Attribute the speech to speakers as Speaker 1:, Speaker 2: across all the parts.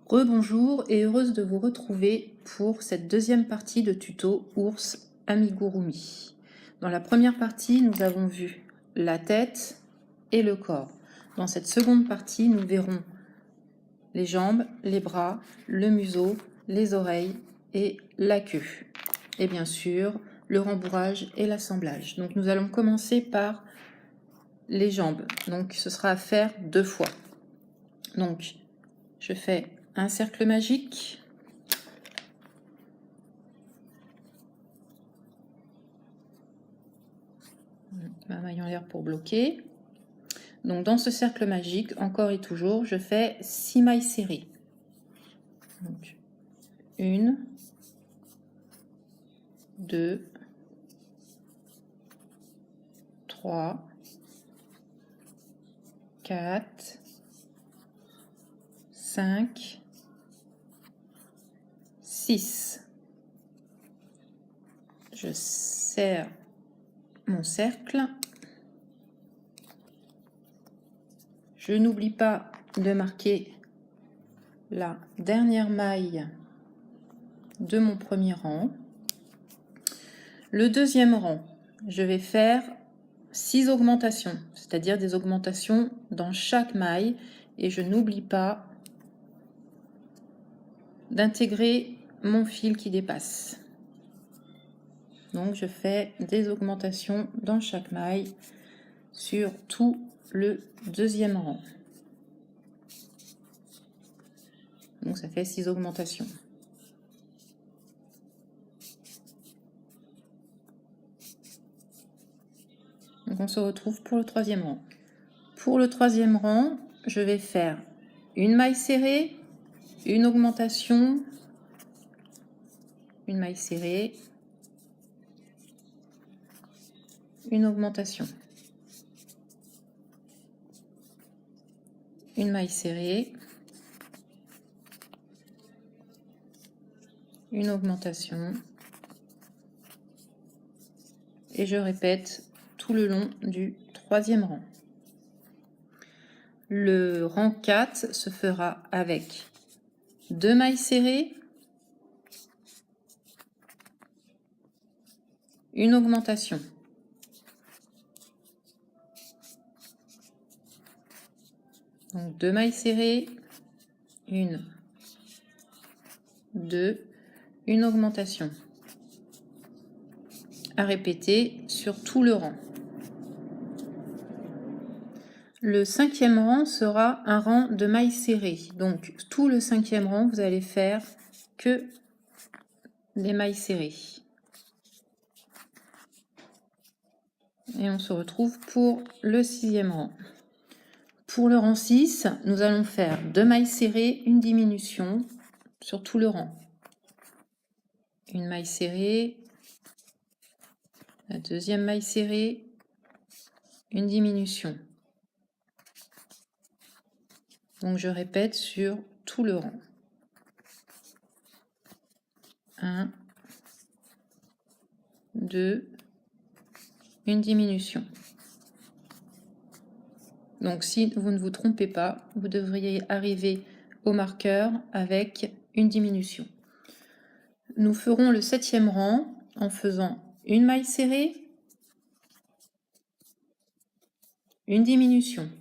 Speaker 1: Rebonjour et heureuse de vous retrouver pour cette deuxième partie de tuto ours amigurumi. Dans la première partie, nous avons vu la tête et le corps. Dans cette seconde partie, nous verrons les jambes, les bras, le museau, les oreilles et la queue. Et bien sûr, le rembourrage et l'assemblage. Donc nous allons commencer par les jambes. Donc ce sera à faire 2 fois. Donc je fais un cercle magique. Ma maille en l'air pour bloquer. Donc dans ce cercle magique, encore et toujours, je fais 6 mailles serrées. Donc 1, 2, 3, 4, 5, 6. Je serre mon cercle. Je n'oublie pas de marquer la dernière maille de mon premier rang. Le deuxième rang, je vais faire 6 augmentations, c'est-à-dire des augmentations dans chaque maille, et je n'oublie pas d'intégrer mon fil qui dépasse. Donc je fais des augmentations dans chaque maille sur tout le deuxième rang. Donc ça fait 6 augmentations. Donc on se retrouve pour le troisième rang. Pour le troisième rang, je vais faire une maille serrée, une augmentation, une maille serrée, une augmentation, une maille serrée, une augmentation, et je répète tout le long du troisième rang. Le rang 4 se fera avec 2 mailles serrées, une augmentation, donc 2 mailles serrées, 1, 2, une augmentation, à répéter sur tout le rang. Le cinquième rang sera un rang de mailles serrées, donc tout le cinquième rang, vous allez faire que des mailles serrées. Et on se retrouve pour le sixième rang. Pour le rang 6, nous allons faire 2 mailles serrées, une diminution sur tout le rang. Une maille serrée, la deuxième maille serrée, une diminution. Donc je répète sur tout le rang. 1, 2, une diminution. Donc si vous ne vous trompez pas, vous devriez arriver au marqueur avec une diminution. Nous ferons le septième rang en faisant une maille serrée, une diminution.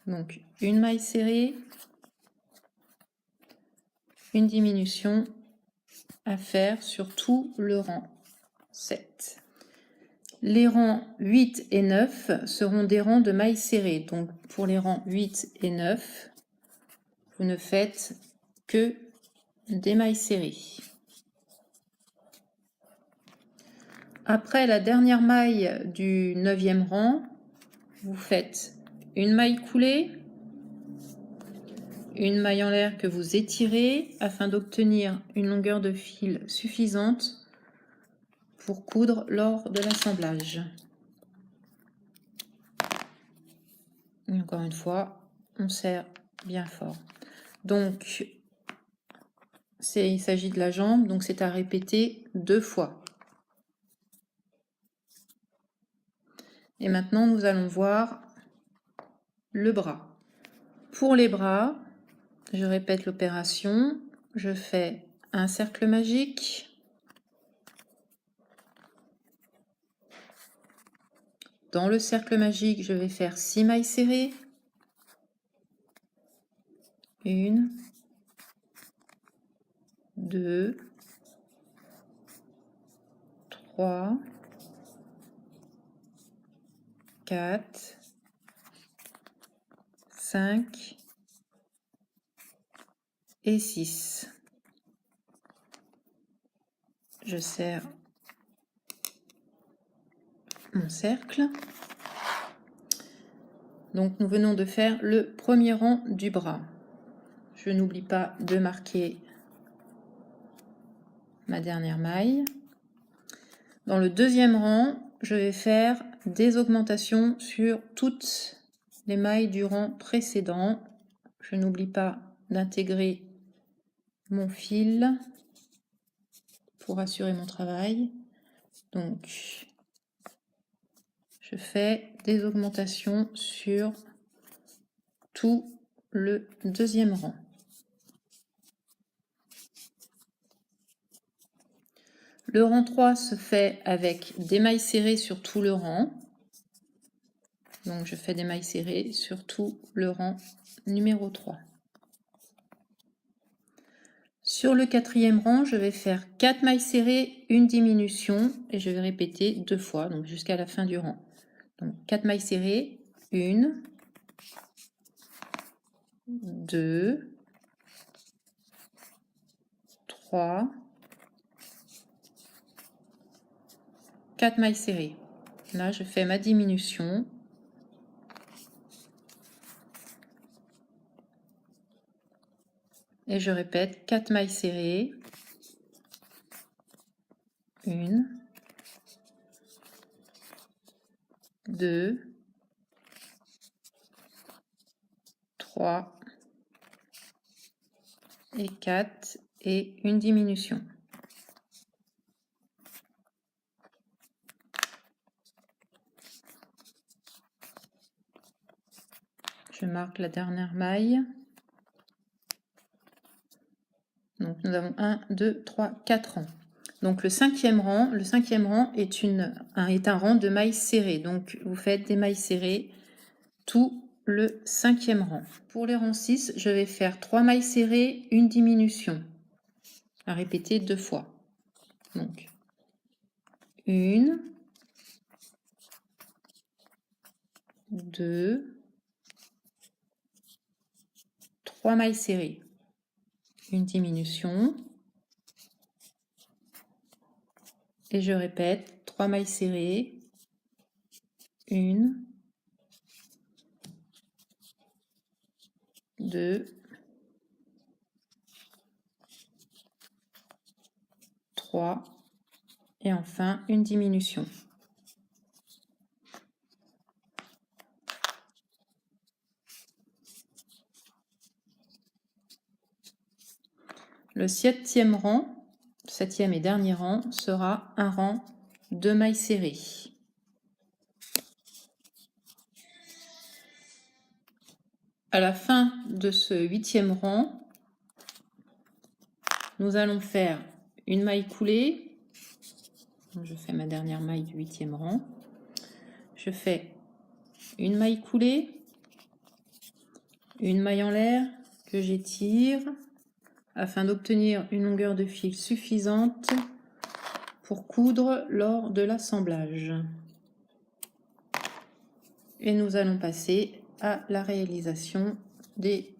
Speaker 1: Donc une maille serrée, une diminution à faire sur tout le rang 7. Les rangs 8 et 9 seront des rangs de mailles serrées. Donc pour les rangs 8 et 9, vous ne faites que des mailles serrées. Après la dernière maille du 9e rang, vous faites une maille coulée, une maille en l'air que vous étirez afin d'obtenir une longueur de fil suffisante pour coudre lors de l'assemblage. Et encore une fois, on serre bien fort. Donc, il s'agit de la jambe, donc c'est à répéter 2 fois. Et maintenant, nous allons voir le bras. Pour les bras, je répète l'opération. Je fais un cercle magique. Dans le cercle magique, je vais faire 6 mailles serrées. 1, 2, 3, 4, 5 et 6. Je serre mon cercle. Donc nous venons de faire le premier rang du bras. Je n'oublie pas de marquer ma dernière maille. Dans le deuxième rang, je vais faire des augmentations sur toutes les mailles du rang précédent. Je n'oublie pas d'intégrer mon fil pour assurer mon travail. Donc, je fais des augmentations sur tout le deuxième rang. Le rang 3 se fait avec des mailles serrées sur tout le rang. Donc je fais des mailles serrées sur tout le rang numéro 3. Sur le quatrième rang, je vais faire 4 mailles serrées, une diminution et je vais répéter 2 fois, donc jusqu'à la fin du rang. Donc 4 mailles serrées, 1, 2, 3, 4 mailles serrées. Là, je fais ma diminution. Et je répète 4 mailles serrées. 1, 2, 3 et 4 et une diminution. Je marque la dernière maille. Donc nous avons 1, 2, 3, 4 rangs. Donc le cinquième rang est un rang de mailles serrées. Donc vous faites des mailles serrées tout le cinquième rang. Pour les rangs 6, je vais faire 3 mailles serrées, une diminution. À répéter 2 fois. Donc 1, 2, 3 mailles serrées, une diminution. Et je répète 3 mailles serrées, 1, 2, 3 et enfin une diminution. Le septième et dernier rang sera un rang de mailles serrées. À la fin de ce huitième rang, nous allons faire une maille coulée. Je fais ma dernière maille du huitième rang. Je fais une maille coulée, une maille en l'air que j'étire afin d'obtenir une longueur de fil suffisante pour coudre lors de l'assemblage. Et nous allons passer à la réalisation des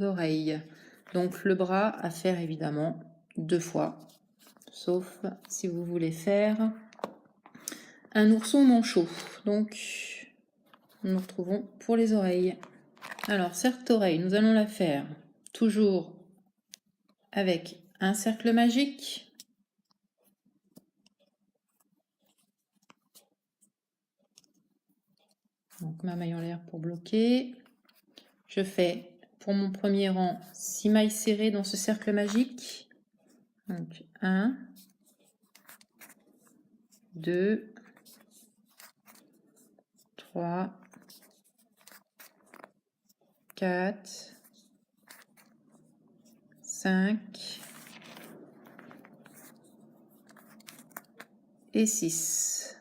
Speaker 1: oreilles. Donc le bras à faire évidemment 2 fois, sauf si vous voulez faire un ourson manchot. Donc nous nous retrouvons pour les oreilles. Alors cette oreille, nous allons la faire toujours avec un cercle magique. Donc ma maille en l'air pour bloquer. Je fais pour mon premier rang 6 mailles serrées dans ce cercle magique. Donc 1, 2, 3, 4, 5 et 6.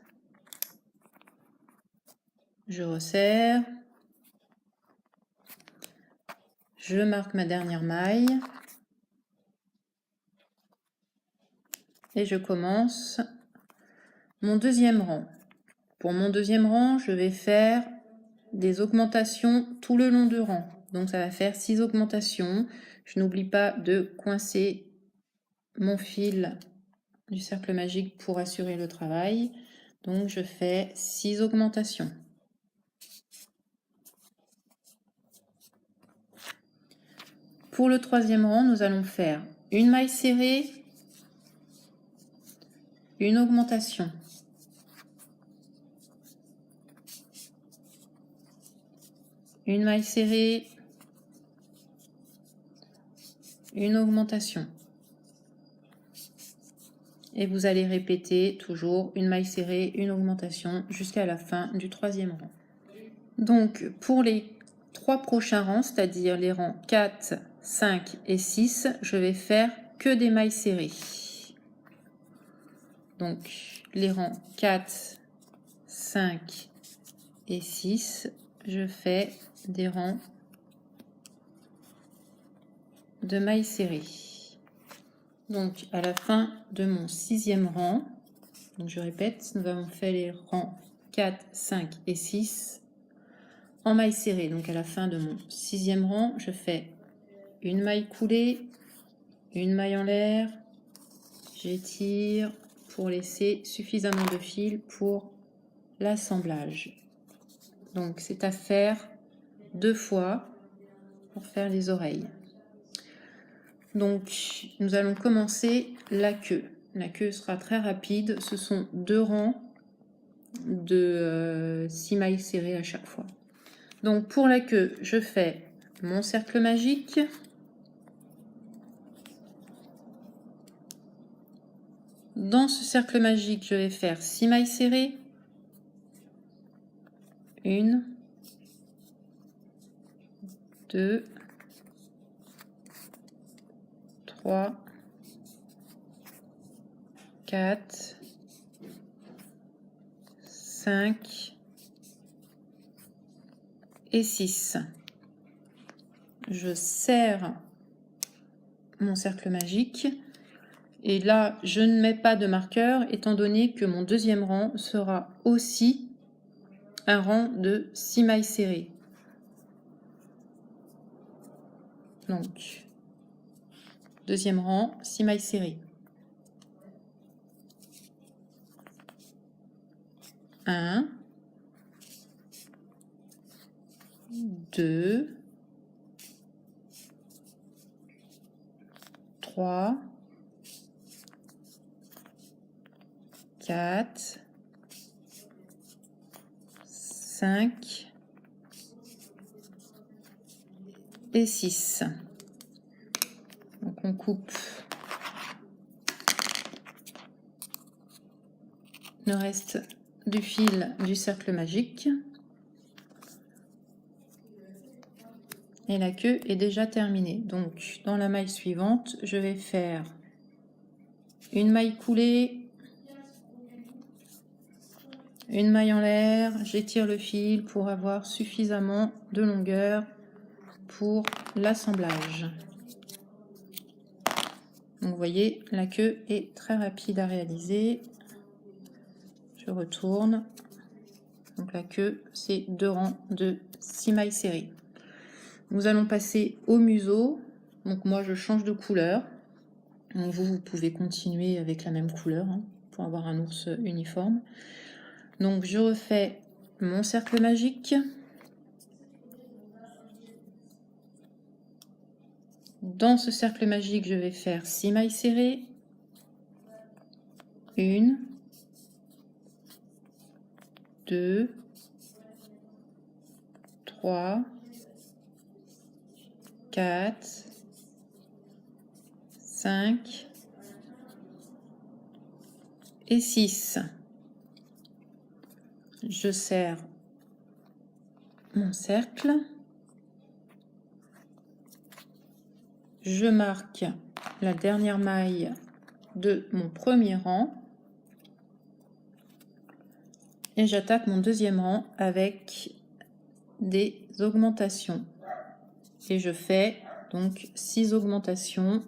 Speaker 1: Je resserre. Je marque ma dernière maille. Et je commence mon deuxième rang. Pour mon deuxième rang, je vais faire des augmentations tout le long du rang. Donc ça va faire 6 augmentations. Je n'oublie pas de coincer mon fil du cercle magique pour assurer le travail. Donc je fais 6 augmentations. Pour le troisième rang, nous allons faire une maille serrée, une augmentation. Une maille serrée, une augmentation. Et vous allez répéter toujours une maille serrée, une augmentation jusqu'à la fin du troisième rang. Donc pour les 3 prochains rangs, c'est-à-dire les rangs 4, 5 et 6, je vais faire que des mailles serrées. Donc les rangs 4, 5 et 6, je fais des rangs de mailles serrées. Donc à la fin de mon 6e rang, donc je répète, nous avons fait les rangs 4, 5 et 6 en maille serrée. Donc à la fin de mon 6e rang, je fais une maille coulée, une maille en l'air, j'étire pour laisser suffisamment de fil pour l'assemblage. Donc c'est à faire 2 fois pour faire les oreilles. Donc nous allons commencer la queue. La queue sera très rapide, ce sont 2 rangs de 6 mailles serrées à chaque fois. Donc pour la queue, je fais mon cercle magique. Dans ce cercle magique, je vais faire 6 mailles serrées. 1, 2, 3, 4, 5 et 6. Je serre mon cercle magique et là je ne mets pas de marqueur étant donné que mon deuxième rang sera aussi un rang de 6 mailles serrées. Donc deuxième rang, 6 mailles serrées. 1, 2, 3, 4, 5 et 6. Donc on coupe le reste du fil du cercle magique. Et la queue est déjà terminée. Donc dans la maille suivante, je vais faire une maille coulée, une maille en l'air, j'étire le fil pour avoir suffisamment de longueur pour l'assemblage. Donc vous voyez, la queue est très rapide à réaliser. Je retourne. Donc la queue, c'est 2 rangs de 6 mailles serrées. Nous allons passer au museau. Donc moi, je change de couleur. Donc vous pouvez continuer avec la même couleur pour avoir un ours uniforme. Donc je refais mon cercle magique. Dans ce cercle magique, je vais faire 6 mailles serrées. 1, 2, 3, 4, 5 et 6. Je serre mon cercle. je marque la dernière maille de mon premier rang et j'attaque mon deuxième rang avec des augmentations. Et je fais donc 6 augmentations,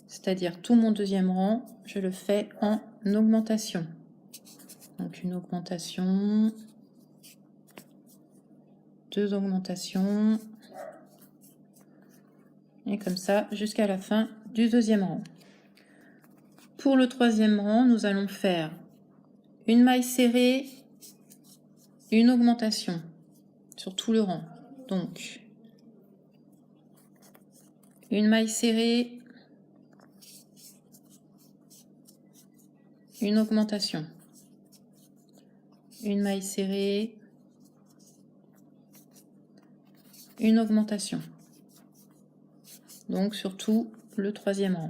Speaker 1: c'est-à-dire tout mon deuxième rang, je le fais en augmentation. Donc une augmentation, 2 augmentations, et comme ça jusqu'à la fin du deuxième rang. Pour le troisième rang, nous allons faire une maille serrée, une augmentation sur tout le rang. Donc une maille serrée, une augmentation, une maille serrée, une augmentation. Donc sur tout le troisième rang.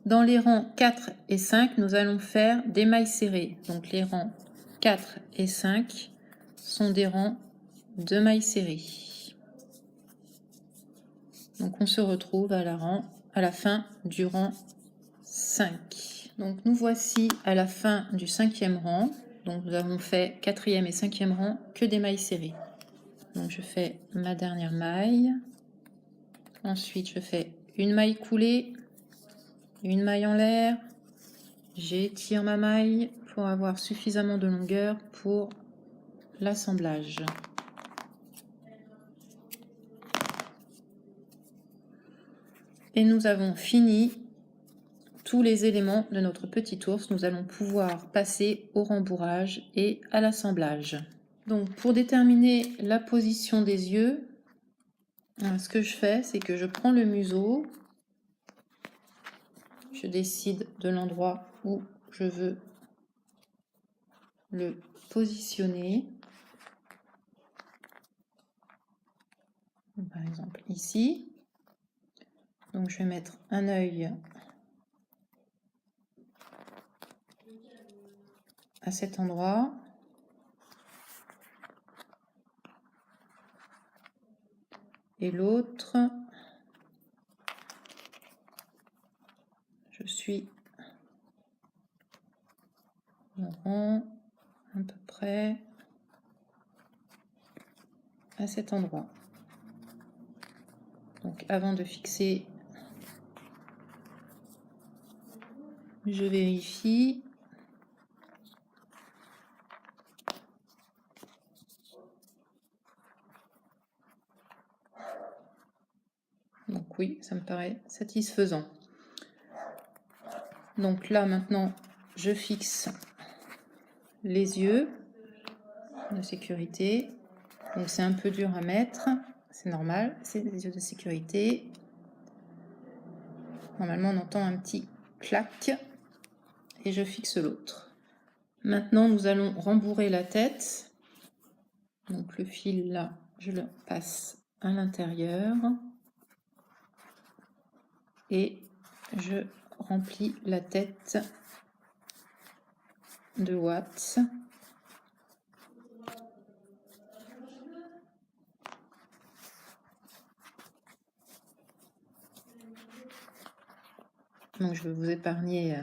Speaker 1: Dans les rangs 4 et 5, nous allons faire des mailles serrées. Donc les rangs 4 et 5 sont des rangs de mailles serrées. Donc on se retrouve à la fin du rang 5. Donc nous voici à la fin du 5e rang. Donc nous avons fait 4e et 5e rang que des mailles serrées. Donc je fais ma dernière maille. Ensuite je fais une maille coulée, une maille en l'air, j'étire ma maille pour avoir suffisamment de longueur pour l'assemblage. Et nous avons fini tous les éléments de notre petit ours. Nous allons pouvoir passer au rembourrage et à l'assemblage. Donc pour déterminer la position des yeux, ce que je fais, c'est que je prends le museau, je décide de l'endroit où je veux le positionner. Par exemple ici. Donc je vais mettre un œil à cet endroit. Et l'autre, je suis rond à peu près à cet endroit. Donc avant de fixer, je vérifie. Donc oui, ça me paraît satisfaisant. Donc là maintenant, je fixe les yeux de sécurité. Donc c'est un peu dur à mettre, c'est normal, c'est des yeux de sécurité. Normalement on entend un petit clac et je fixe l'autre. Maintenant nous allons rembourrer la tête. Donc le fil là, je le passe à l'intérieur et je remplis la tête de watts. Donc je vais vous épargner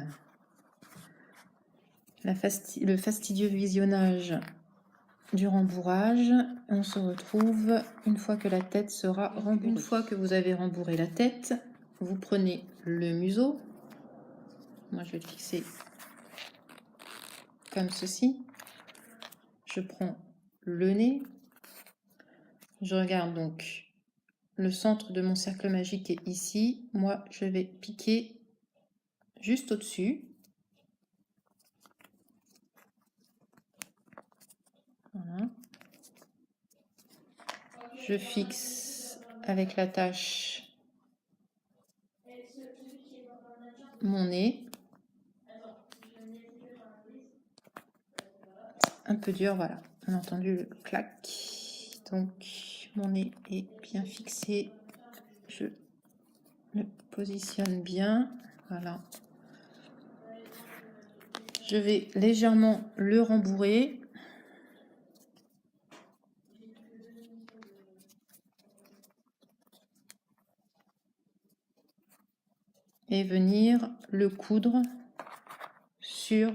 Speaker 1: le fastidieux visionnage du rembourrage. On se retrouve une fois que la tête sera rembourrée. Une fois que vous avez rembourré la tête, vous prenez le museau. Moi je vais le fixer comme ceci. Je prends le nez. Je regarde donc le centre de mon cercle magique est ici. Moi je vais piquer juste au-dessus. Voilà. Je fixe avec l'attache mon nez. Un peu dur, voilà. On a entendu le clac. Donc mon nez est bien fixé. Je le positionne bien. Voilà. Je vais légèrement le rembourrer. et venir le coudre sur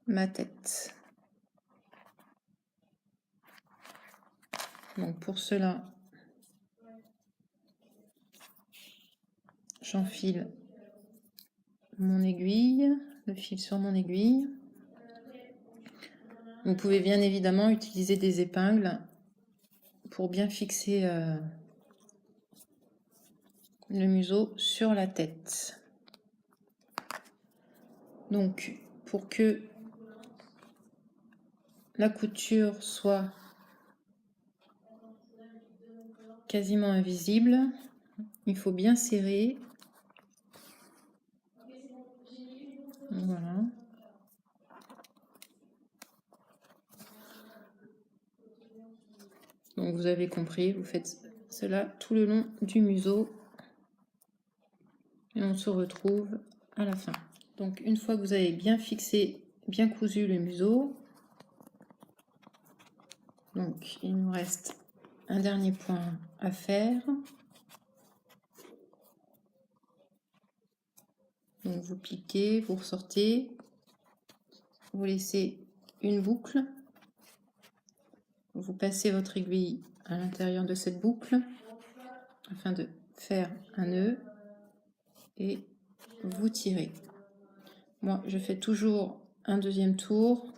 Speaker 1: ma tête. Donc pour cela, j'enfile mon aiguille, le fil sur mon aiguille. Vous pouvez bien évidemment utiliser des épingles pour bien fixer le museau sur la tête. Donc pour que la couture soit quasiment invisible, il faut bien serrer. Voilà. Donc vous avez compris, vous faites cela tout le long du museau et on se retrouve à la fin. Donc une fois que vous avez bien fixé, bien cousu le museau, donc il nous reste un dernier point à faire. Donc vous piquez, vous ressortez, vous laissez une boucle, vous passez votre aiguille à l'intérieur de cette boucle afin de faire un nœud et vous tirez. Moi, je fais toujours un deuxième tour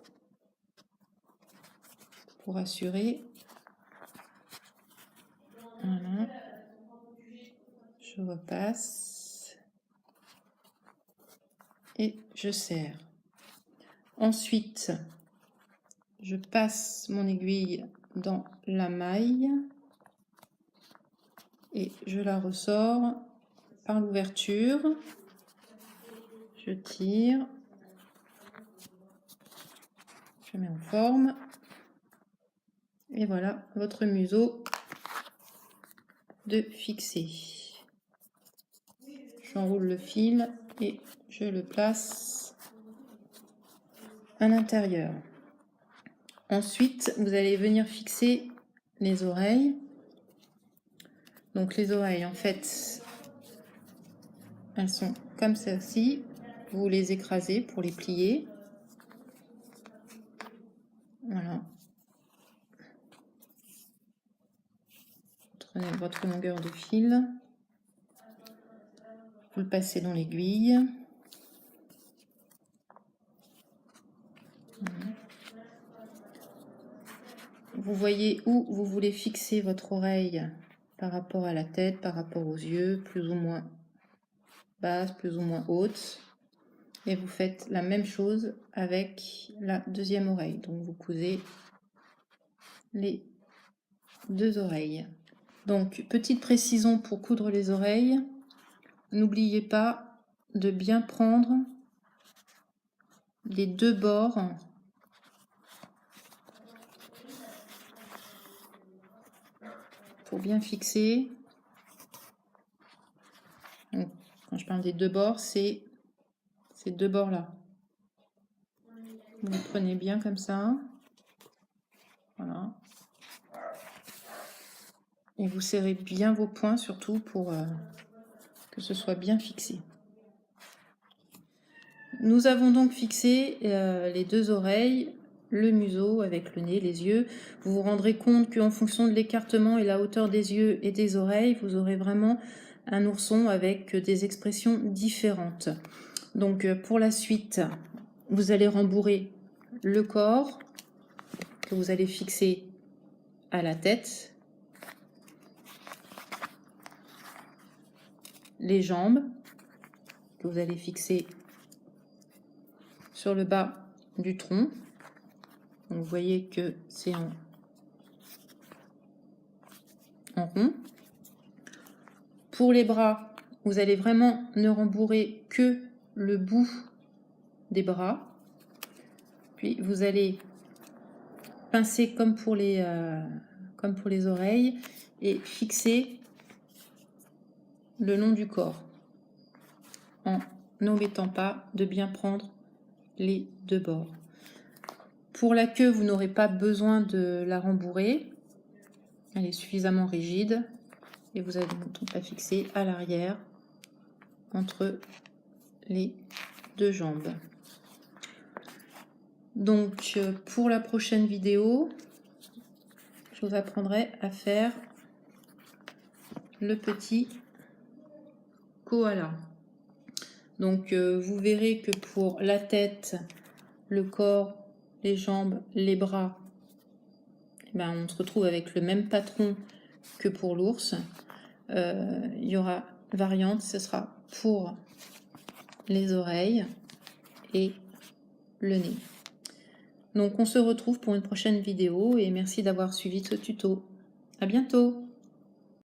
Speaker 1: pour assurer. Voilà. Je repasse et je serre. Ensuite, je passe mon aiguille dans la maille et je la ressors par l'ouverture. Je tire, je mets en forme et voilà votre museau de fixé. J'enroule le fil et je le place à l'intérieur. Ensuite, vous allez venir fixer les oreilles. Donc les oreilles, en fait, elles sont comme ceci. Vous les écrasez pour les plier. Voilà. Prenez votre longueur de fil. Vous le passez dans l'aiguille. Vous voyez où vous voulez fixer votre oreille par rapport à la tête, par rapport aux yeux, plus ou moins basse, plus ou moins haute. Et vous faites la même chose avec la deuxième oreille. Donc vous cousez les deux oreilles. Donc petite précision pour coudre les oreilles, n'oubliez pas de bien prendre les deux bords pour bien fixer. Donc, quand je parle des deux bords, c'est ces deux bords là. Vous les prenez bien comme ça. Voilà. Et vous serrez bien vos poings surtout pour que ce soit bien fixé. Nous avons donc fixé les deux oreilles, le museau avec le nez, les yeux. Vous vous rendrez compte qu'en fonction de l'écartement et la hauteur des yeux et des oreilles, vous aurez vraiment un ourson avec des expressions différentes. Donc pour la suite, vous allez rembourrer le corps que vous allez fixer à la tête, les jambes que vous allez fixer sur le bas du tronc. Donc, vous voyez que c'est en rond. Pour les bras, vous allez vraiment ne rembourrer que le bout des bras. Puis vous allez pincer comme pour les oreilles et fixer le long du corps en n'omettant pas de bien prendre les deux bords. Pour la queue, vous n'aurez pas besoin de la rembourrer. Elle est suffisamment rigide. et vous allez donc la fixer à l'arrière entre les deux jambes. Donc pour la prochaine vidéo, je vous apprendrai à faire le petit koala. Donc vous verrez que pour la tête, le corps, les jambes, les bras, ben, on se retrouve avec le même patron que pour l'ours. Il y aura variante, ce sera pour les oreilles et le nez. Donc on se retrouve pour une prochaine vidéo et merci d'avoir suivi ce tuto. À bientôt!